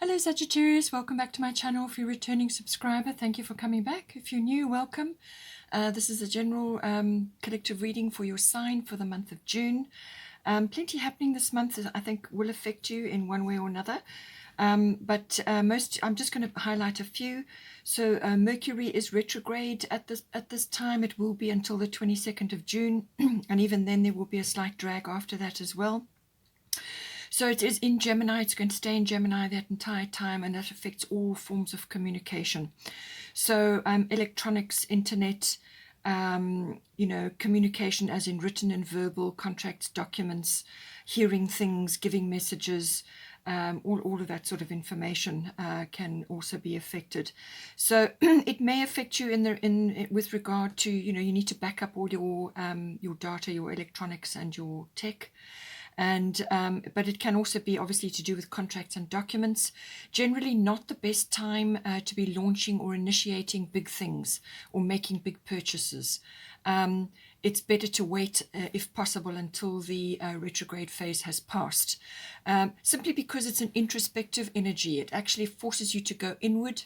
Hello Sagittarius, welcome back to my channel. If you're a returning subscriber, thank you for coming back. If you're new, welcome. This is a general collective reading for your sign for the month of June. Plenty happening this month that I think will affect you in one way or another. I'm just going to highlight a few. So Mercury is retrograde at this time. It will be until the 22nd of June, and even then there will be a slight drag after that as well. So it is in Gemini. It's going to stay in Gemini that entire time, and that affects all forms of communication. So electronics, internet, communication as in written and verbal, contracts, documents, hearing things, giving messages, all of that sort of information can also be affected. So it may affect you with regard to, you need to back up all your data, your electronics and your tech. But it can also be obviously to do with contracts and documents. Generally not the best time to be launching or initiating big things or making big purchases. It's better to wait, if possible, until the retrograde phase has passed. Simply because it's an introspective energy. It actually forces you to go inward,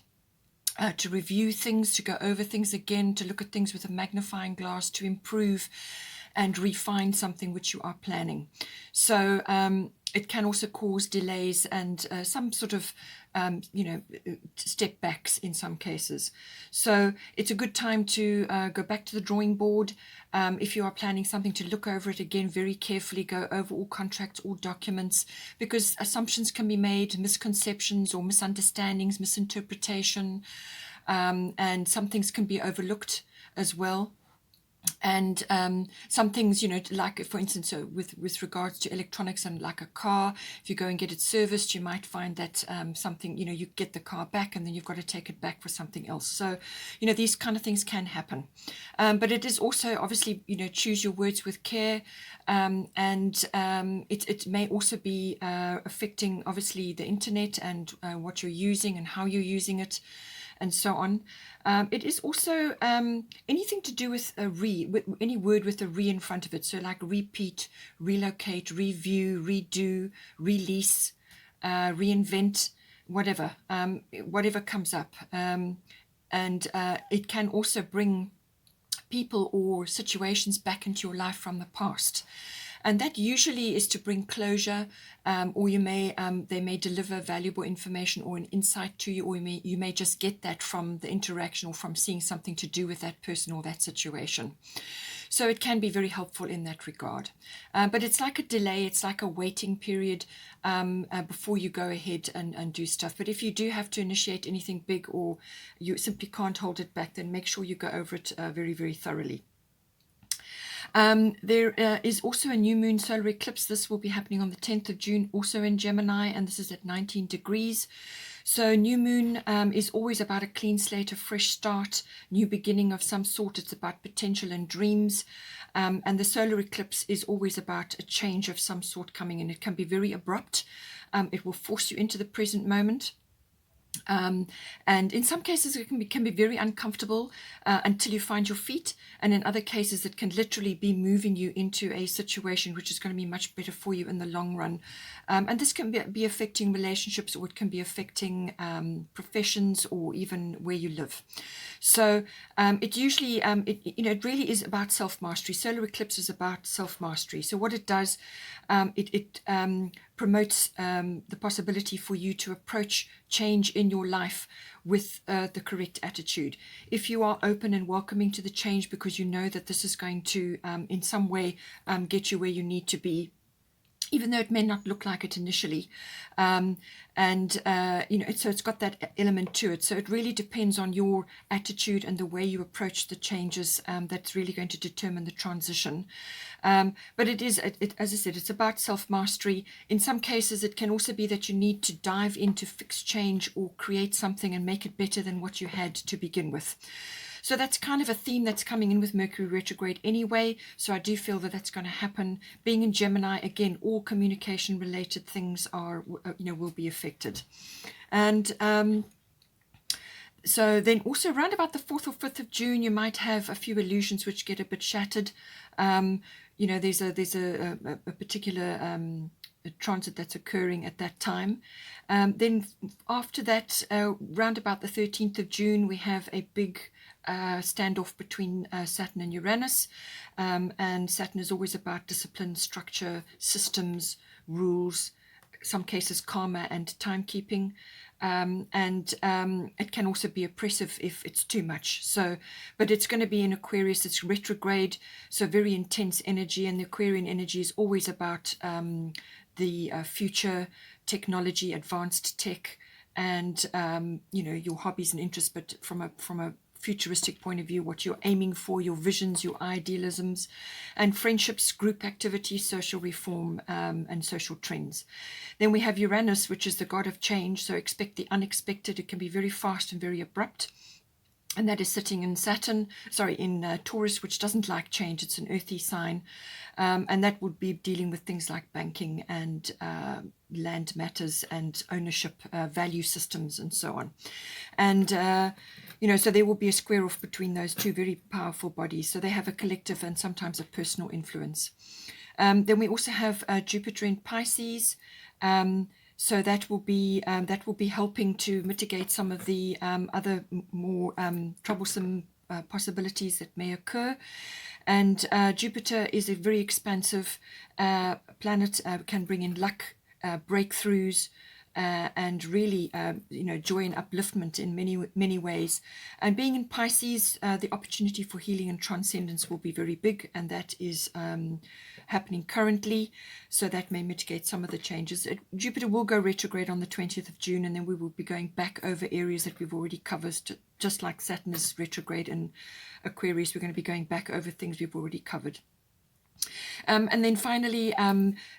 to review things, to go over things again, to look at things with a magnifying glass, to improve and refine something which you are planning. So it can also cause delays and some sort of, step backs in some cases. So it's a good time to go back to the drawing board. If you are planning something, to look over it again very carefully, go over all contracts, all documents, because assumptions can be made, misconceptions or misunderstandings, misinterpretation, and some things can be overlooked as well. And some things, like for instance, with regards to electronics and like a car, if you go and get it serviced, you might find that something, you get the car back and then you've got to take it back for something else. So, these kind of things can happen. But it is also obviously, choose your words with care. It may also be affecting obviously the internet and what you're using and how you're using it, and so on. It is also anything to do with any word with a re in front of it. So like repeat, relocate, review, redo, release, reinvent, whatever comes up. It can also bring people or situations back into your life from the past. And that usually is to bring closure, or they may deliver valuable information or an insight to you, or you may just get that from the interaction or from seeing something to do with that person or that situation. So it can be very helpful in that regard. But it's like a delay, it's like a waiting period before you go ahead and do stuff. But if you do have to initiate anything big or you simply can't hold it back, then make sure you go over it very, very thoroughly. There is also a new moon solar eclipse. This will be happening on the 10th of June, also in Gemini, and this is at 19 degrees. So new moon is always about a clean slate, a fresh start, new beginning of some sort. It's about potential and dreams. And the solar eclipse is always about a change of some sort coming in. It can be very abrupt. It will force you into the present moment. And in some cases it can be very uncomfortable until you find your feet, and in other cases it can literally be moving you into a situation which is going to be much better for you in the long run. And this can be affecting relationships, or it can be affecting professions, or even where you live. So it usually it really is about self-mastery. Solar eclipse is about self-mastery. So what it does, it promotes the possibility for you to approach change in your life with the correct attitude. If you are open and welcoming to the change because you know that this is going to in some way get you where you need to be, even though it may not look like it initially. So it's got that element to it. So it really depends on your attitude and the way you approach the changes that's really going to determine the transition. But it is, as I said, it's about self-mastery. In some cases, it can also be that you need to dive into fix change or create something and make it better than what you had to begin with. So that's kind of a theme that's coming in with Mercury retrograde anyway. So I do feel that that's going to happen. Being in Gemini, again, all communication related things will be affected. And so then also around about the 4th or 5th of June, you might have a few illusions which get a bit shattered. There's a particular transit that's occurring at that time. Then after that, round about the 13th of June, we have a big standoff between Saturn and Uranus. And Saturn is always about discipline, structure, systems, rules, some cases karma and timekeeping. It can also be oppressive if it's too much. So, but it's going to be in Aquarius. It's retrograde, so very intense energy. And the Aquarian energy is always about the future, technology, advanced tech, and your hobbies and interests. But from a futuristic point of view, what you're aiming for, your visions, your idealisms, and friendships, group activity, social reform, and social trends. Then we have Uranus, which is the god of change, so expect the unexpected. It can be very fast and very abrupt. And that is sitting in in Taurus, which doesn't like change. It's an earthy sign. And that would be dealing with things like banking and land matters and ownership, value systems, and so on. And, so there will be a square off between those two very powerful bodies. So they have a collective and sometimes a personal influence. Then we also have Jupiter in Pisces. So that will be helping to mitigate some of the other more troublesome possibilities that may occur. And Jupiter is a very expansive planet, can bring in luck, breakthroughs, and really, joy and upliftment in many ways. And being in Pisces, the opportunity for healing and transcendence will be very big, and that is happening currently. So that may mitigate some of the changes. Jupiter will go retrograde on the 20th of June, and then we will be going back over areas that we've already covered, just like Saturn is retrograde in Aquarius. We're going to be going back over things we've already covered. And then finally,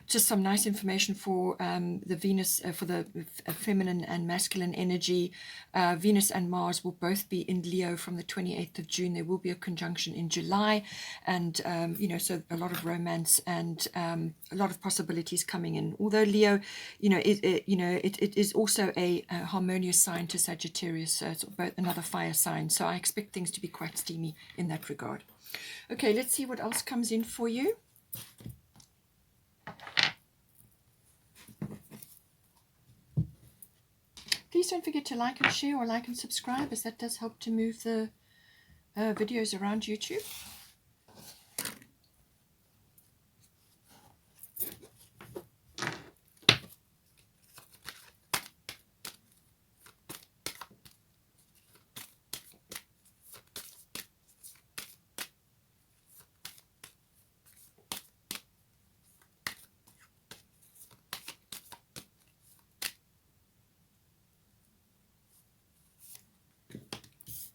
just some nice information for the Venus, for the feminine and masculine energy. Venus and Mars will both be in Leo from the 28th of June. There will be a conjunction in July, and so a lot of romance and a lot of possibilities coming in. Although Leo, it is also a harmonious sign to Sagittarius, so it's both another fire sign. So I expect things to be quite steamy in that regard. Okay, let's see what else comes in for you. Please don't forget to like and share, or like and subscribe, as that does help to move the videos around YouTube.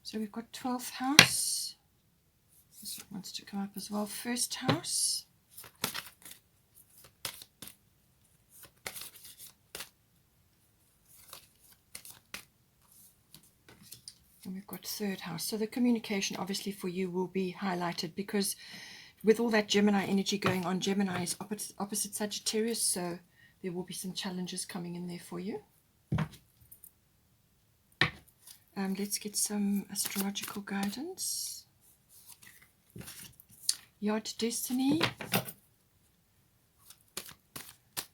So we've got 12th house. This one wants to come up as well. First house. And we've got third house. So the communication obviously for you will be highlighted, because with all that Gemini energy going on, Gemini is opposite Sagittarius, so there will be some challenges coming in there for you. Let's get some astrological guidance. Yard Destiny.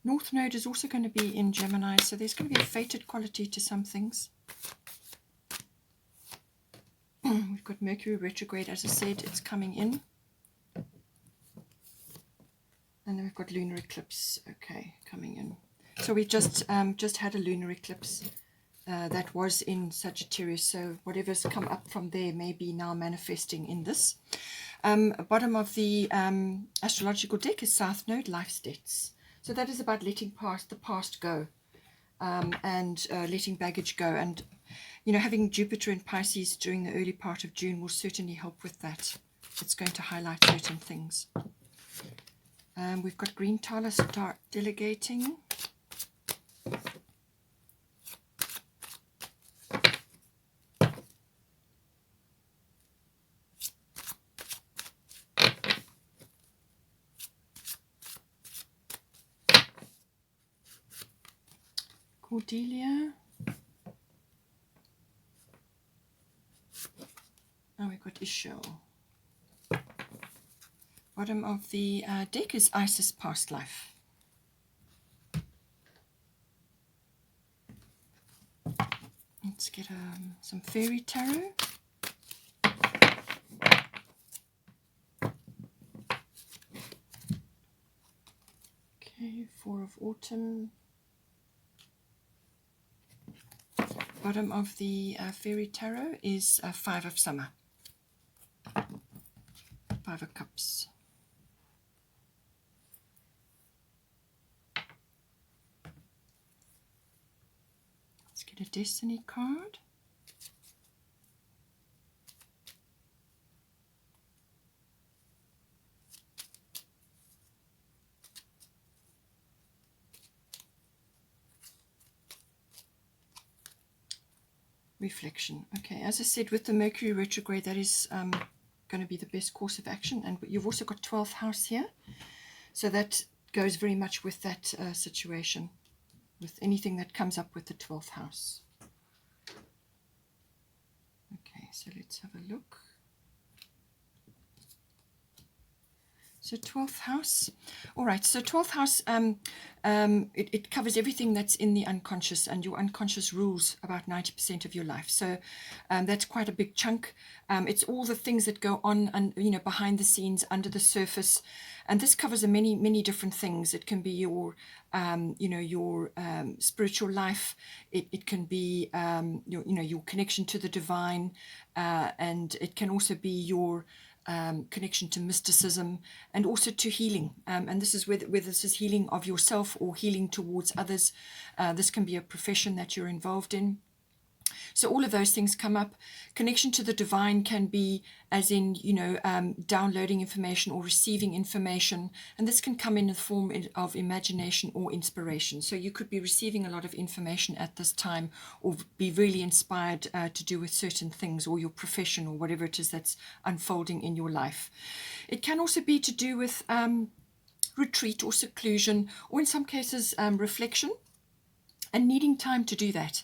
North Node is also going to be in Gemini, so there's going to be a fated quality to some things. We've got Mercury Retrograde, as I said, it's coming in. And then we've got Lunar Eclipse, okay, coming in. So we just had a Lunar Eclipse. That was in Sagittarius, so whatever's come up from there may be now manifesting in this. Bottom of the astrological deck is South Node, Life's Debts. So that is about letting the past go, and letting baggage go. And, having Jupiter in Pisces during the early part of June will certainly help with that. It's going to highlight certain things. We've got Green Tala, Start Delegating. Cordelia. Now we've got Ishel. Bottom of the deck is Isis, Past Life. Let's get some fairy tarot. Okay, Four of Autumn. Bottom of the fairy tarot is Five of Summer. Five of Cups. Let's get a Destiny card. Reflection. Okay, as I said, with the Mercury retrograde, that is going to be the best course of action. And you've also got 12th house here. So that goes very much with that situation, with anything that comes up with the 12th house. Okay, so let's have a look. So 12th house. All right, so 12th house, it covers everything that's in the unconscious, and your unconscious rules about 90% of your life. So that's quite a big chunk. It's all the things that go on, and behind the scenes, under the surface. And this covers many, many different things. It can be your, your spiritual life. It can be, your connection to the divine, and it can also be your connection to mysticism, and also to healing. And this is whether this is healing of yourself or healing towards others. This can be a profession that you're involved in. So all of those things come up. Connection to the divine can be as in, downloading information or receiving information. And this can come in the form of imagination or inspiration. So you could be receiving a lot of information at this time, or be really inspired to do with certain things, or your profession, or whatever it is that's unfolding in your life. It can also be to do with retreat or seclusion, or in some cases reflection, and needing time to do that.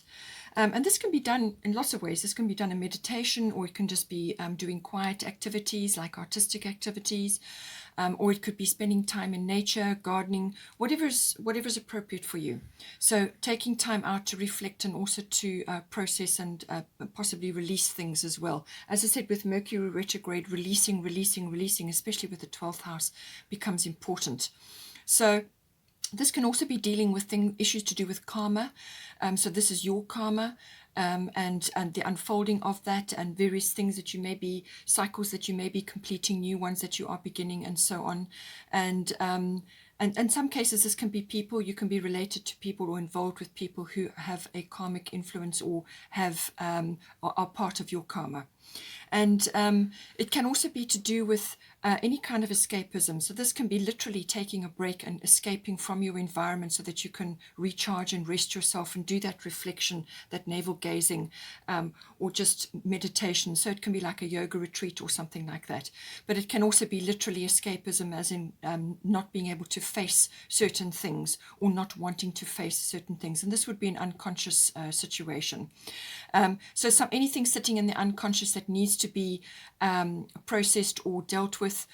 And this can be done in lots of ways. This can be done in meditation, or it can just be doing quiet activities like artistic activities, or it could be spending time in nature, gardening, whatever's appropriate for you. So taking time out to reflect, and also to process and possibly release things as well. As I said, with Mercury retrograde, releasing, especially with the 12th house, becomes important. So this can also be dealing with issues to do with karma. So this is your karma, and the unfolding of that, and various things that you may be, cycles that you may be completing, new ones that you are beginning, and so on. And in some cases, this can be people. You can be related to people or involved with people who have a karmic influence, or have are part of your karma. And it can also be to do with any kind of escapism. So this can be literally taking a break and escaping from your environment, so that you can recharge and rest yourself, and do that reflection, that navel gazing, or just meditation. So it can be like a yoga retreat or something like that. But it can also be literally escapism, as in not being able to face certain things, or not wanting to face certain things. And this would be an unconscious situation. So anything sitting in the unconscious that needs to be processed or dealt with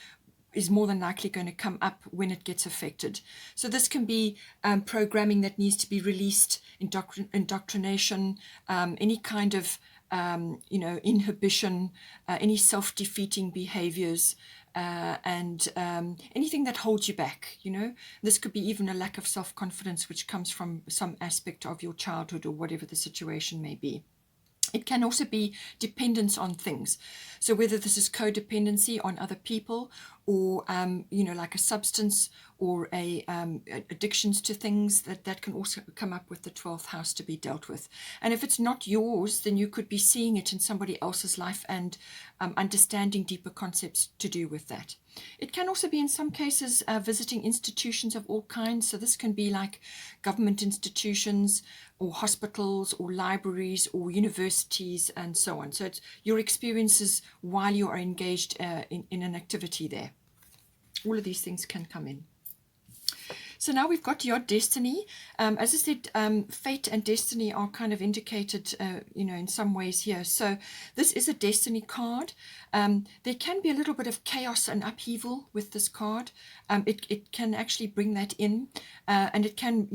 is more than likely going to come up when it gets affected. So this can be programming that needs to be released, indoctrination, any kind of inhibition, any self-defeating behaviors, and anything that holds you back. This could be even a lack of self-confidence, which comes from some aspect of your childhood, or whatever the situation may be. It can also be dependence on things. So whether this is codependency on other people, or like a substance, or addictions to things, that can also come up with the 12th house to be dealt with. And if it's not yours, then you could be seeing it in somebody else's life, and understanding deeper concepts to do with that. It can also be, in some cases, visiting institutions of all kinds. So this can be like government institutions, or hospitals, or libraries, or universities, and so on. So it's your experiences while you are engaged in an activity there. All of these things can come in. So now we've got your destiny. As I said, fate and destiny are kind of indicated, in some ways here. So this is a destiny card. There can be a little bit of chaos and upheaval with this card. It can actually bring that in, and it can,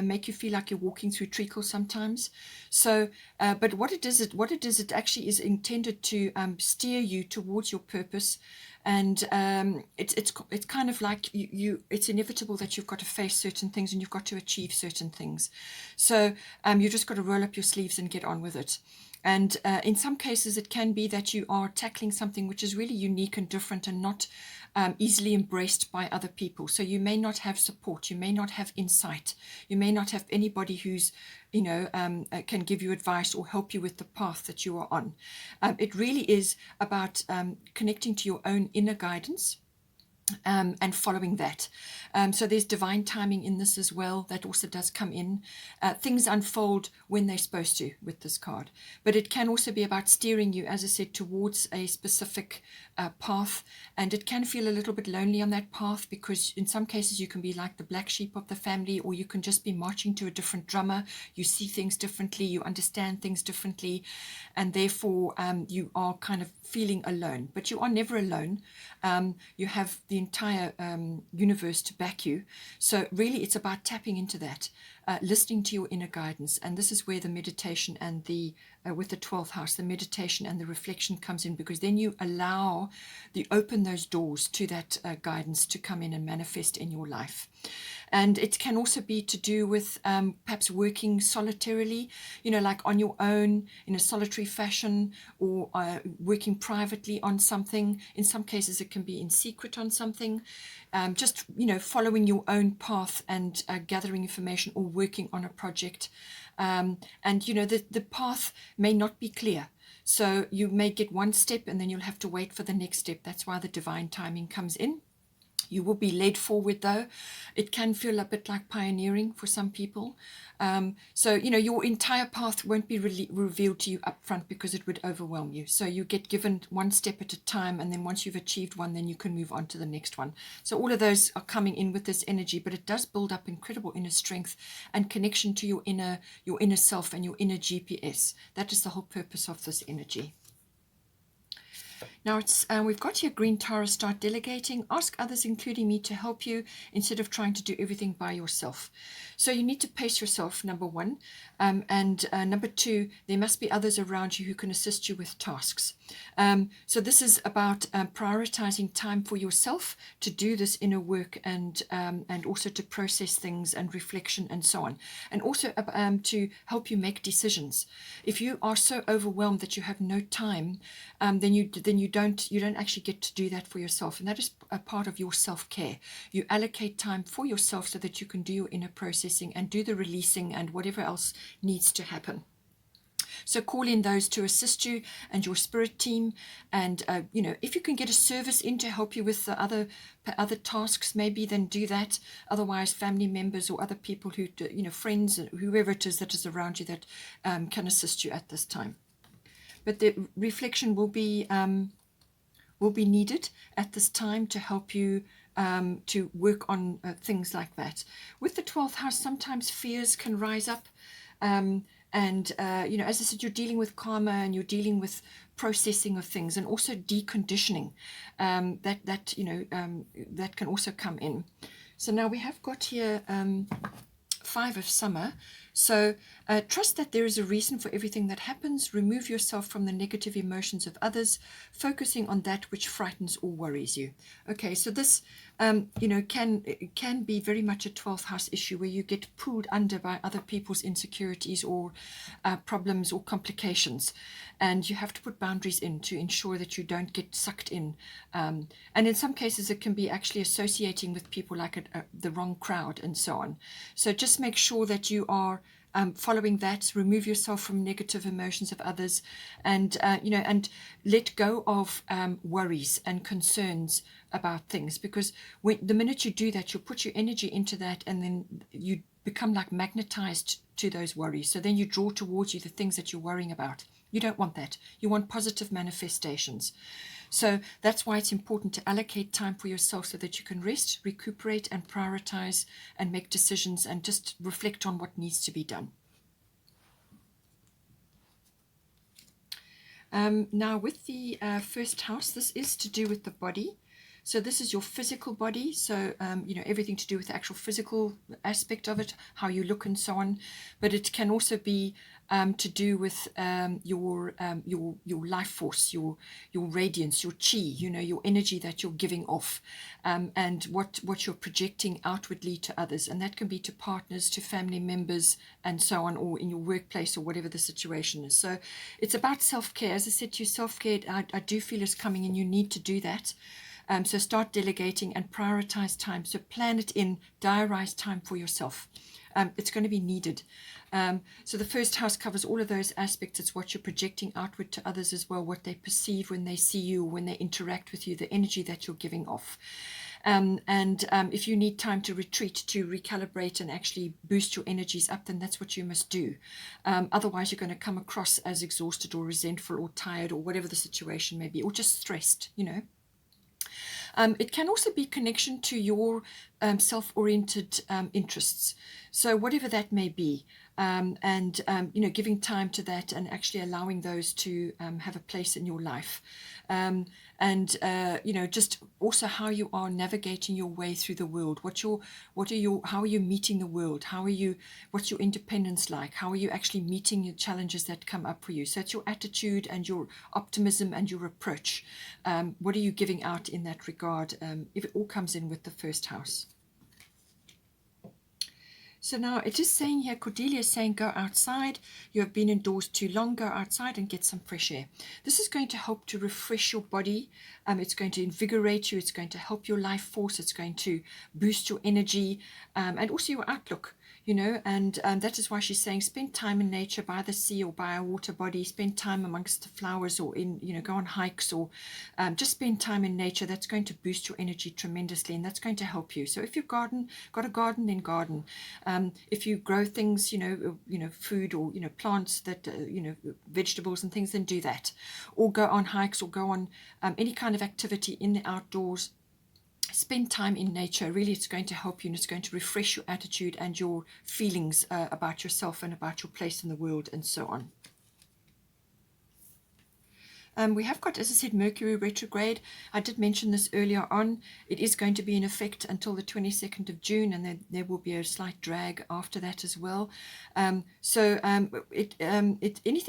make you feel like you're walking through treacle sometimes. So, but what it is, it actually is intended to steer you towards your purpose. And it's kind of like it's inevitable that you've got to face certain things and you've got to achieve certain things. So you just got to roll up your sleeves and get on with it. And in some cases, it can be that you are tackling something which is really unique and different and not easily embraced by other people. So you may not have support, you may not have insight, you may not have anybody who's, can give you advice or help you with the path that you are on. It really is about connecting to your own inner guidance. And following that. So there's divine timing in this as well. That also does come in. Things unfold when they're supposed to with this card. But it can also be about steering you, as I said, towards a specific path. And it can feel a little bit lonely on that path because in some cases you can be like the black sheep of the family, or you can just be marching to a different drummer. You see things differently, you understand things differently, and therefore you are kind of feeling alone. But you are never alone. You have the entire universe to back you. So really it's about tapping into that, listening to your inner guidance. And this is where the meditation and the with the 12th house, the meditation and the reflection comes in, because then you open those doors to that guidance to come in and manifest in your life. And it can also be to do with perhaps working solitarily, like on your own in a solitary fashion, or working privately on something. In some cases, it can be in secret on something. Just, following your own path and gathering information or working on a project. And, the path may not be clear. So you may get one step and then you'll have to wait for the next step. That's why the divine timing comes in. You will be led forward, though. It can feel a bit like pioneering for some people. So, your entire path won't be revealed to you up front because it would overwhelm you. So you get given one step at a time, and then once you've achieved one, then you can move on to the next one. So all of those are coming in with this energy, but it does build up incredible inner strength and connection to your inner self and your inner GPS. That is the whole purpose of this energy. Now we've got here green Taurus, start delegating. Ask others, including me, to help you instead of trying to do everything by yourself. So you need to pace yourself, number one. And number two, there must be others around you who can assist you with tasks. So this is about prioritizing time for yourself to do this inner work and also to process things and reflection and so on. And also to help you make decisions. If you are so overwhelmed that you have no time, then you don't actually get to do that for yourself. And that is a part of your self-care. You allocate time for yourself so that you can do your inner processing and do the releasing and whatever else needs to happen. So call in those to assist you and your spirit team. And, if you can get a service in to help you with the other tasks, maybe then do that. Otherwise, family members or other people who, friends, whoever it is that is around you that can assist you at this time. But the reflection will be needed at this time to help you to work on things like that. With the 12th house, sometimes fears can rise up. As I said, you're dealing with karma and you're dealing with processing of things and also deconditioning. That can also come in. So now we have got here 5 of summer. So trust that there is a reason for everything that happens. Remove yourself from the negative emotions of others, focusing on that which frightens or worries you. Okay, so this, can be very much a 12th house issue where you get pulled under by other people's insecurities or problems or complications. And you have to put boundaries in to ensure that you don't get sucked in. And in some cases, it can be actually associating with people like the wrong crowd and so on. So just make sure that you are following that. Remove yourself from negative emotions of others, and let go of worries and concerns about things, because the minute you do that, you'll put your energy into that, and then you become like magnetized to those worries. So then you draw towards you the things that you're worrying about. You don't want that. You want positive manifestations. So that's why it's important to allocate time for yourself so that you can rest, recuperate, and prioritize and make decisions and just reflect on what needs to be done. Now with the first house, this is to do with the body. So this is your physical body. So, everything to do with the actual physical aspect of it, how you look and so on. But it can also be to do with your life force, your radiance, your chi, your energy that you're giving off, and what you're projecting outwardly to others. And that can be to partners, to family members, and so on, or in your workplace or whatever the situation is. So it's about self-care. As I said to you, self-care, I do feel is coming, and you need to do that. So start delegating and prioritize time. So plan it in, diarize time for yourself. It's going to be needed. So the first house covers all of those aspects. It's what you're projecting outward to others as well, what they perceive when they see you, when they interact with you, the energy that you're giving off. If you need time to retreat, to recalibrate and actually boost your energies up, then that's what you must do. Otherwise, you're going to come across as exhausted or resentful or tired or whatever the situation may be, or just stressed, It can also be connection to your self-oriented interests. So whatever that may be, giving time to that and actually allowing those to have a place in your life. Just also how you are navigating your way through the world. How are you meeting the world? What's your independence like? How are you actually meeting the challenges that come up for you? So it's your attitude and your optimism and your approach. What are you giving out in that regard? If it all comes in with the first house. So now it is saying here, Cordelia is saying, go outside. You have been indoors too long. Go outside and get some fresh air. This is going to help to refresh your body. It's going to invigorate you. It's going to help your life force. It's going to boost your energy and also your outlook. And that is why she's saying spend time in nature, by the sea or by a water body, spend time amongst the flowers, or go on hikes, or just spend time in nature. That's going to boost your energy tremendously, and that's going to help you. So if you've got a garden, then garden. If you grow things, food or, plants that, vegetables and things, then do that. Or go on hikes, or go on any kind of activity in the outdoors. Spend time in nature. Really, it's going to help you, and it's going to refresh your attitude and your feelings about yourself and about your place in the world and so on. We have got, as I said, Mercury Retrograde. I did mention this earlier on. It is going to be in effect until the 22nd of June, and then there will be a slight drag after that as well. Anything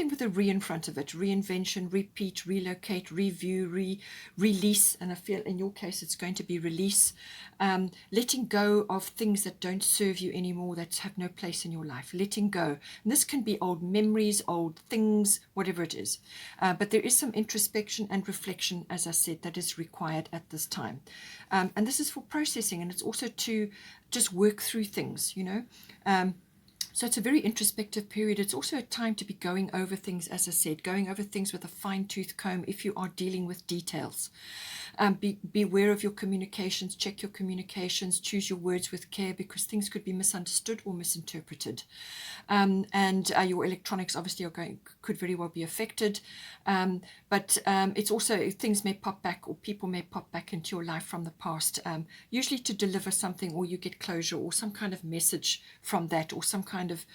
with a re in front of it, reinvention, repeat, relocate, review, release, and I feel in your case it's going to be release. Letting go of things that don't serve you anymore, that have no place in your life. Letting go. And this can be old memories, old things, whatever it is. But there is some introspection and reflection, as I said, that is required at this time. And this is for processing, and it's also to just work through things, So it's a very introspective period. It's also a time to be going over things, as I said, going over things with a fine-tooth comb if you are dealing with details. Be aware of your communications, check your communications, choose your words with care, because things could be misunderstood or misinterpreted. Your electronics obviously could very well be affected. But it's also, things may pop back, or people may pop back into your life from the past, usually to deliver something, or you get closure, or some kind of message from that, or some kind of,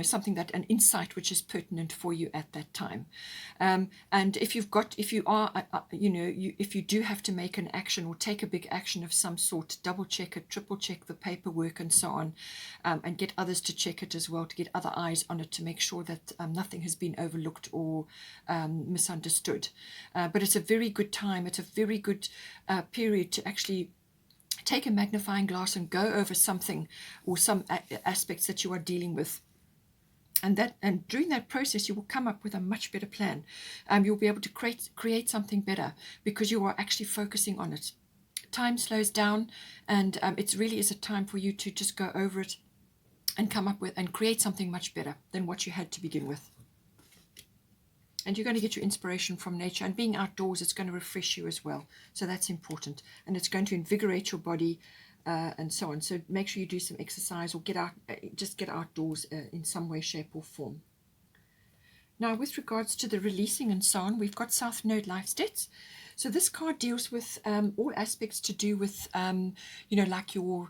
something an insight which is pertinent for you at that time. And if you do have to make an action or take a big action of some sort, double check it, triple check the paperwork and so on, and get others to check it as well, to get other eyes on it, to make sure that nothing has been overlooked or misunderstood. But it's a very good time. It's a very good period to actually take a magnifying glass and go over something or some aspects that you are dealing with. And during that process, you will come up with a much better plan. You'll be able to create something better because you are actually focusing on it. Time slows down, and it really is a time for you to just go over it and come up with and create something much better than what you had to begin with. And you're going to get your inspiration from nature, and being outdoors, it's going to refresh you as well. So that's important, and it's going to invigorate your body and so on. So make sure you do some exercise or get out, just get outdoors in some way, shape or form. Now, with regards to the releasing and so on, we've got South Node Life States. So this card deals with all aspects to do with, like your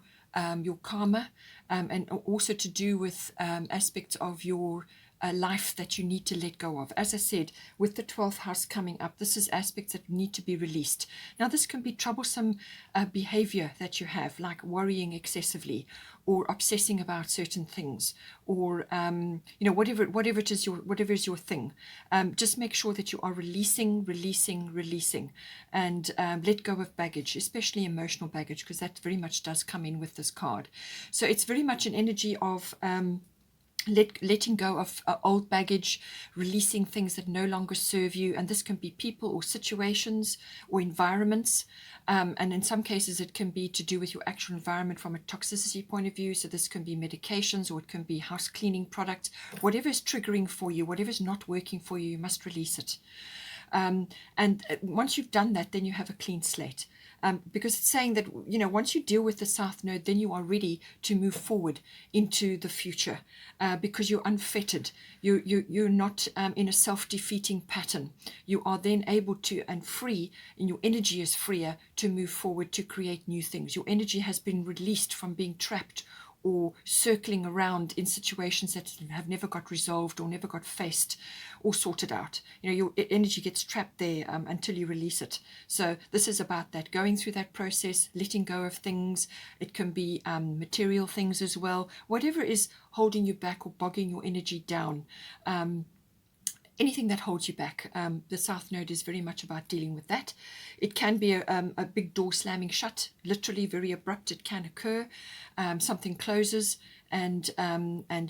karma, and also to do with aspects of your life that you need to let go of. As I said, with the 12th house coming up, this is aspects that need to be released. Now, this can be troublesome behavior that you have, like worrying excessively or obsessing about certain things, or whatever is your thing. Just make sure that you are releasing, and let go of baggage, especially emotional baggage, because that very much does come in with this card. So it's very much an energy of letting go of old baggage, releasing things that no longer serve you, and this can be people or situations or environments, and in some cases it can be to do with your actual environment from a toxicity point of view. So this can be medications, or it can be house cleaning products. Whatever is triggering for you, whatever is not working for you, you must release it. And once you've done that, then you have a clean slate. Because it's saying that, once you deal with the South Node, then you are ready to move forward into the future, because you're unfettered. You're not in a self-defeating pattern. You are then able to, and free, and your energy is freer to move forward, to create new things. Your energy has been released from being trapped or circling around in situations that have never got resolved or never got faced or sorted out. Your energy gets trapped there until you release it. So this is about that, going through that process, letting go of things. It can be material things as well. Whatever is holding you back or bogging your energy down, anything that holds you back, the South Node is very much about dealing with that. It can be a big door slamming shut, literally very abrupt. It can occur. Something closes, and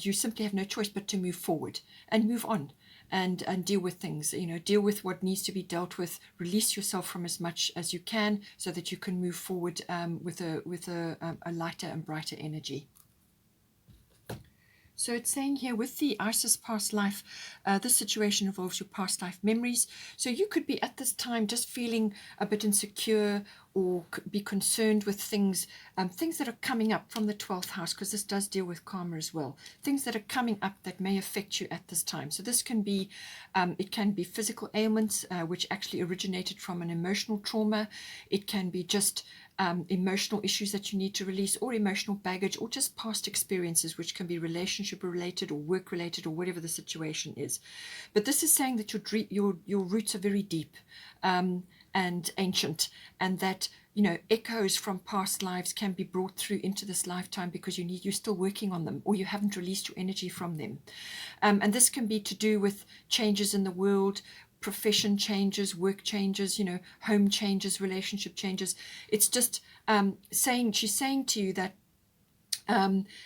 you simply have no choice but to move forward and move on, and deal with things. Deal with what needs to be dealt with. Release yourself from as much as you can, so that you can move forward with a lighter and brighter energy. So it's saying here, with the Isis past life, this situation involves your past life memories. So you could be at this time just feeling a bit insecure, or be concerned with things that are coming up from the 12th house, because this does deal with karma as well. Things that are coming up that may affect you at this time. So this can be, it can be physical ailments, which actually originated from an emotional trauma. It can be just emotional issues that you need to release, or emotional baggage, or just past experiences, which can be relationship related or work related, or whatever the situation is. But this is saying that your roots are very deep and ancient, and that echoes from past lives can be brought through into this lifetime, because you're still working on them, or you haven't released your energy from them. And this can be to do with changes in the world, profession changes, work changes, home changes, relationship changes. It's just she's saying to you that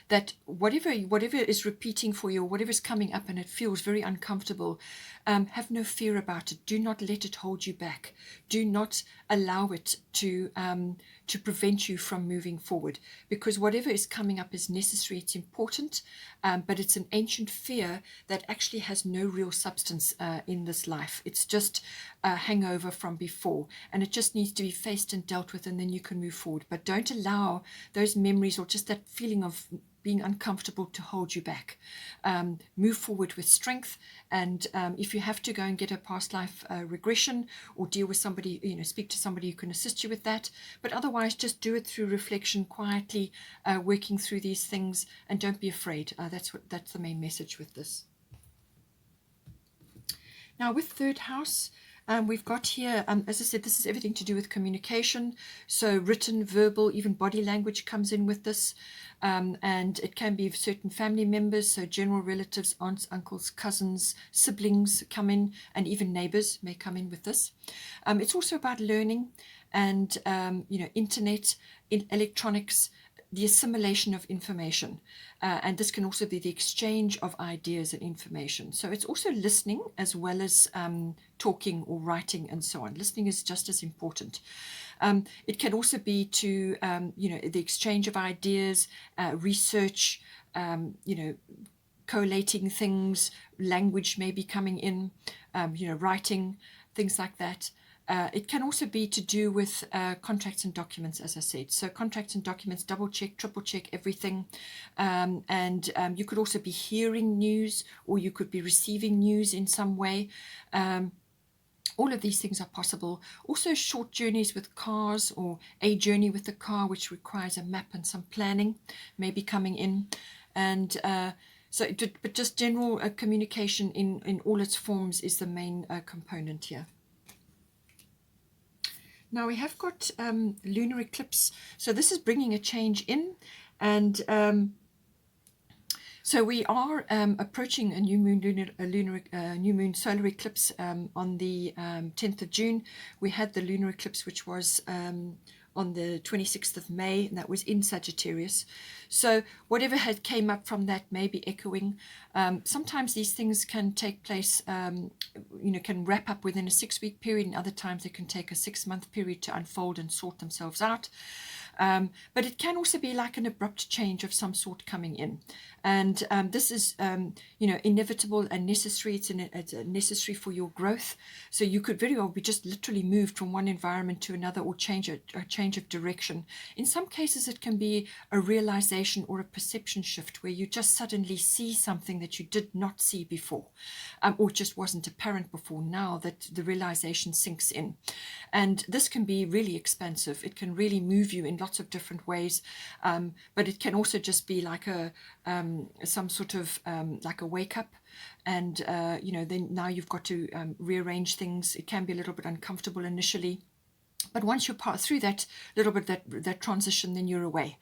that whatever is repeating for you, or whatever is coming up and it feels very uncomfortable, have no fear about it. Do not let it hold you back. Do not allow it to prevent you from moving forward, because whatever is coming up is necessary, it's important, but it's an ancient fear that actually has no real substance in this life. It's just a hangover from before, and it just needs to be faced and dealt with, and then you can move forward. But don't allow those memories, or just that feeling of being uncomfortable, to hold you back. Move forward with strength, and if you have to go and get a past life regression, or deal with somebody, speak to somebody who can assist you with that. But otherwise, just do it through reflection, quietly, working through these things, and don't be afraid. That's the main message with this. Now, with third house, we've got here, as I said, this is everything to do with communication. So written, verbal, even body language comes in with this. And it can be certain family members, so general relatives, aunts, uncles, cousins, siblings come in, and even neighbors may come in with this. It's also about learning and, internet, electronics, the assimilation of information. And this can also be the exchange of ideas and information. So it's also listening as well as talking or writing and so on. Listening is just as important. It can also be to, the exchange of ideas, research, collating things, language may be coming in, writing, things like that. It can also be to do with contracts and documents, as I said. So contracts and documents, double check, triple check everything. And you could also be hearing news, or you could be receiving news in some way. All of these things are possible. Also short journeys with cars, or a journey with the car which requires a map and some planning maybe coming in. And but just general communication in all its forms is the main component here. Now we have got lunar eclipse. So this is bringing a change in, and so we are approaching a new moon new moon solar eclipse on the 10th of June. We had the lunar eclipse, which was on the 26th of May, and that was in Sagittarius. So whatever had came up from that may be echoing. Sometimes these things can take place, can wrap up within a 6-week period, and other times they can take a 6-month period to unfold and sort themselves out. But it can also be like an abrupt change of some sort coming in, and this is inevitable and necessary. It's necessary for your growth. So you could very well be just literally moved from one environment to another, or change of direction. In some cases it can be a realization or a perception shift, where you just suddenly see something that you did not see before, or just wasn't apparent before. Now that the realization sinks in, and this can be really expansive. It can really move you in lots of different ways, but it can also just be like some sort of like a wake up, and then now you've got to rearrange things. It can be a little bit uncomfortable initially, but once you pass through that little bit, that transition, then you're away.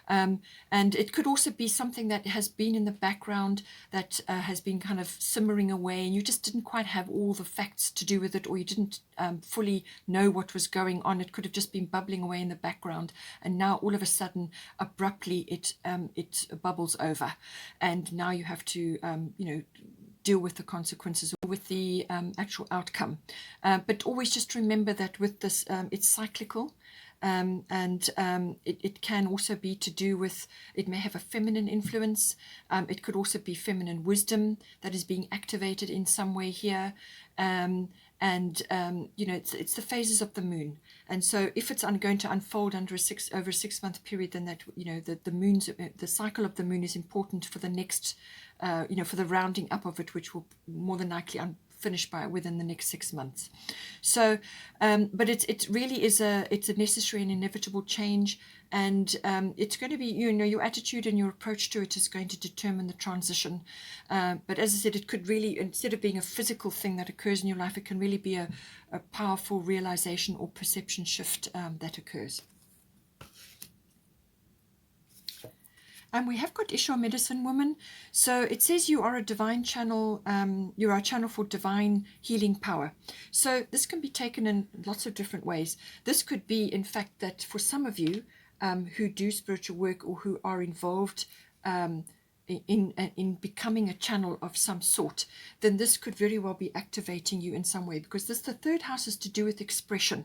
And it could also be something that has been in the background, that has been kind of simmering away, and you just didn't quite have all the facts to do with it, or you didn't fully know what was going on. It could have just been bubbling away in the background, and now all of a sudden, abruptly, it bubbles over, and now you have to deal with the consequences, or with the actual outcome. But always just remember that with this, it's cyclical, and it can also be to do with, it may have a feminine influence. It could also be feminine wisdom that is being activated in some way here. It's the phases of the moon, and so if it's going to unfold over a 6-month period, then that the cycle of the moon is important for the next, for the rounding up of it, which will more than likely finish within the next 6 months. So, but it really is it's a necessary and inevitable change, and it's going to be, your attitude and your approach to it is going to determine the transition. But as I said, it could really, instead of being a physical thing that occurs in your life, it can really be a powerful realization or perception shift that occurs. And we have got Isha Medicine Woman. So it says you are a divine channel, you are a channel for divine healing power. So this can be taken in lots of different ways. This could be, in fact, that for some of you who do spiritual work, or who are involved in becoming a channel of some sort, then this could very well be activating you in some way, because the third house is to do with expression,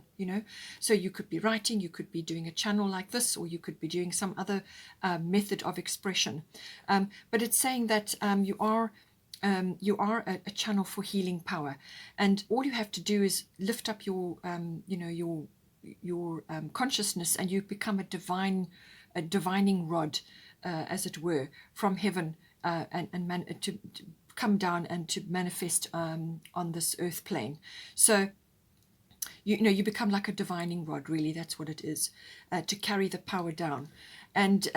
so you could be writing, you could be doing a channel like this, or you could be doing some other method of expression, but it's saying that you are a channel for healing power, and all you have to do is lift up your consciousness, and you become a divining rod, as it were, from heaven, to come down and to manifest on this earth plane. So you become like a divining rod, really. That's what it is, to carry the power down. And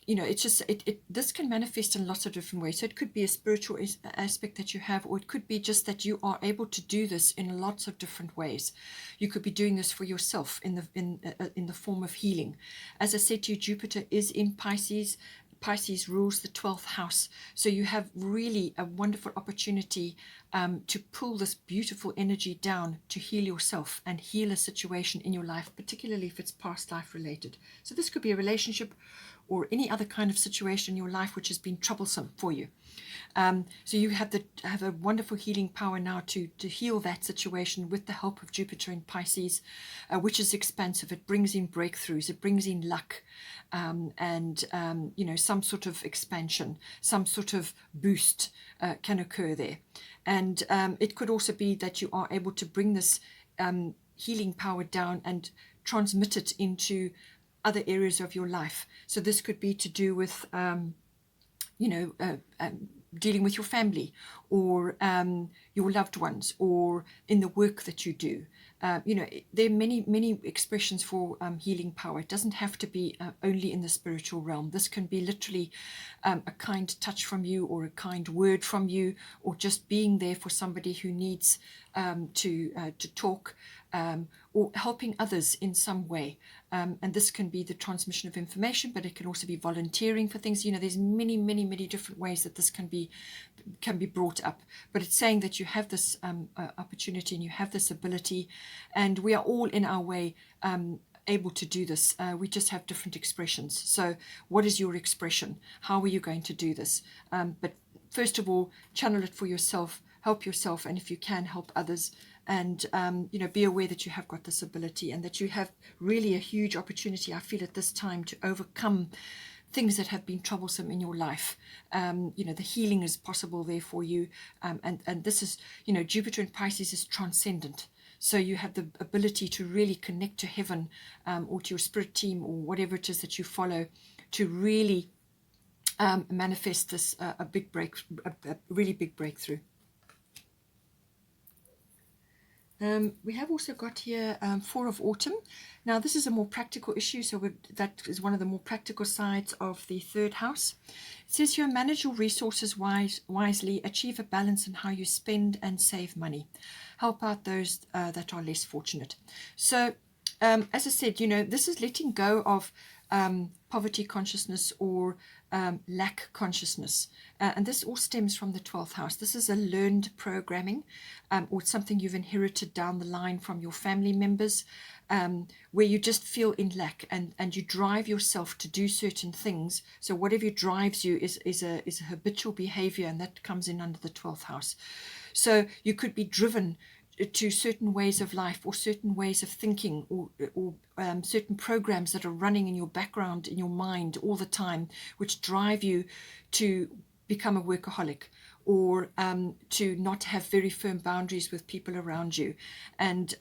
it's just this can manifest in lots of different ways. So it could be a spiritual aspect that you have, or it could be just that you are able to do this in lots of different ways. You could be doing this for yourself in the form of healing. As I said to you, Jupiter is in Pisces. Pisces rules the 12th house, so you have really a wonderful opportunity to pull this beautiful energy down to heal yourself and heal a situation in your life, particularly if it's past life related. So this could be a relationship or any other kind of situation in your life which has been troublesome for you. So you have a wonderful healing power now to heal that situation with the help of Jupiter in Pisces, which is expansive. It brings in breakthroughs, it brings in luck, and some sort of expansion, some sort of boost can occur there. And it could also be that you are able to bring this healing power down and transmit it into other areas of your life. So this could be to do with, dealing with your family, or your loved ones, or in the work that you do. There are many expressions for healing power. It doesn't have to be only in the spiritual realm. This can be literally a kind touch from you, or a kind word from you, or just being there for somebody who needs to talk, or helping others in some way. And this can be the transmission of information, but it can also be volunteering for things. There's many different ways that this can be brought up. But it's saying that you have this opportunity, and you have this ability, and we are all in our way able to do this. We just have different expressions. So what is your expression? How are you going to do this? But first of all, channel it for yourself, help yourself, and if you can, help others. And be aware that you have got this ability, and that you have really a huge opportunity, I feel, at this time, to overcome things that have been troublesome in your life. The healing is possible there for you, and this is, Jupiter in Pisces is transcendent. So you have the ability to really connect to heaven, or to your spirit team, or whatever it is that you follow, to really manifest this a really big breakthrough. We have also got here 4 of Autumn. Now this is a more practical issue, so that is one of the more practical sides of the 3rd house. It says here, manage your resources wisely, achieve a balance in how you spend and save money. Help out those that are less fortunate. So as I said, this is letting go of poverty consciousness, or lack consciousness, and this all stems from the 12th house. This is a learned programming, or something you've inherited down the line from your family members, where you just feel in lack, and you drive yourself to do certain things. So whatever drives you is a habitual behavior, and that comes in under the 12th house. So you could be driven to certain ways of life, or certain ways of thinking, or certain programs that are running in your background, in your mind all the time, which drive you to become a workaholic, or to not have very firm boundaries with people around you, and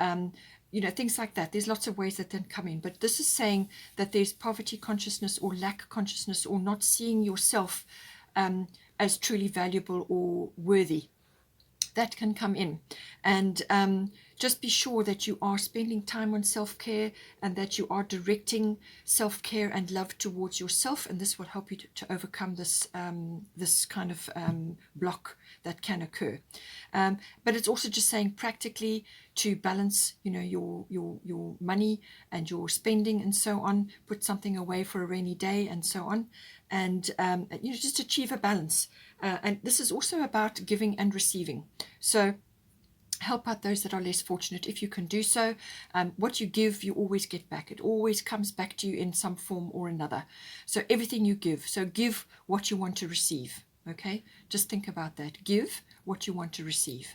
things like that. There's lots of ways that then come in, but this is saying that there's poverty consciousness, or lack consciousness, or not seeing yourself as truly valuable or worthy. That can come in, and just be sure that you are spending time on self-care, and that you are directing self-care and love towards yourself, and this will help you to overcome this this kind of block that can occur. But it's also just saying practically to balance, your money and your spending and so on. Put something away for a rainy day and so on, and just achieve a balance. And this is also about giving and receiving. So help out those that are less fortunate if you can do so. What you give, you always get back. It always comes back to you in some form or another. So everything you give. So give what you want to receive. Okay, just think about that. Give what you want to receive.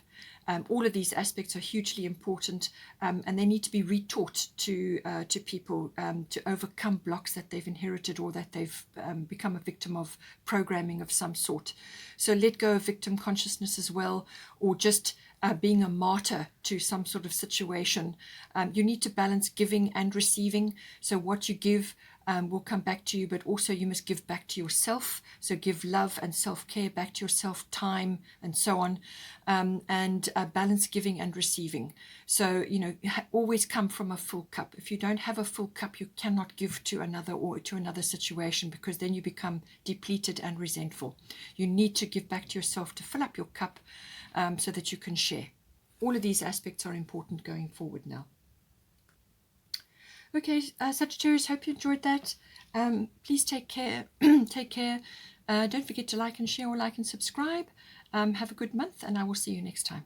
All of these aspects are hugely important, and they need to be retaught to people to overcome blocks that they've inherited, or that they've become a victim of programming of some sort. So let go of victim consciousness as well, or just being a martyr to some sort of situation. You need to balance giving and receiving. So what you give will come back to you, but also you must give back to yourself. So give love and self-care back to yourself, time and so on, and balance giving and receiving. So, always come from a full cup. If you don't have a full cup, you cannot give to another, or to another situation, because then you become depleted and resentful. You need to give back to yourself to fill up your cup, so that you can share. All of these aspects are important going forward now. Okay, Sagittarius, hope you enjoyed that. Please take care. Take care. Don't forget to like and share, or like and subscribe. Have a good month, and I will see you next time.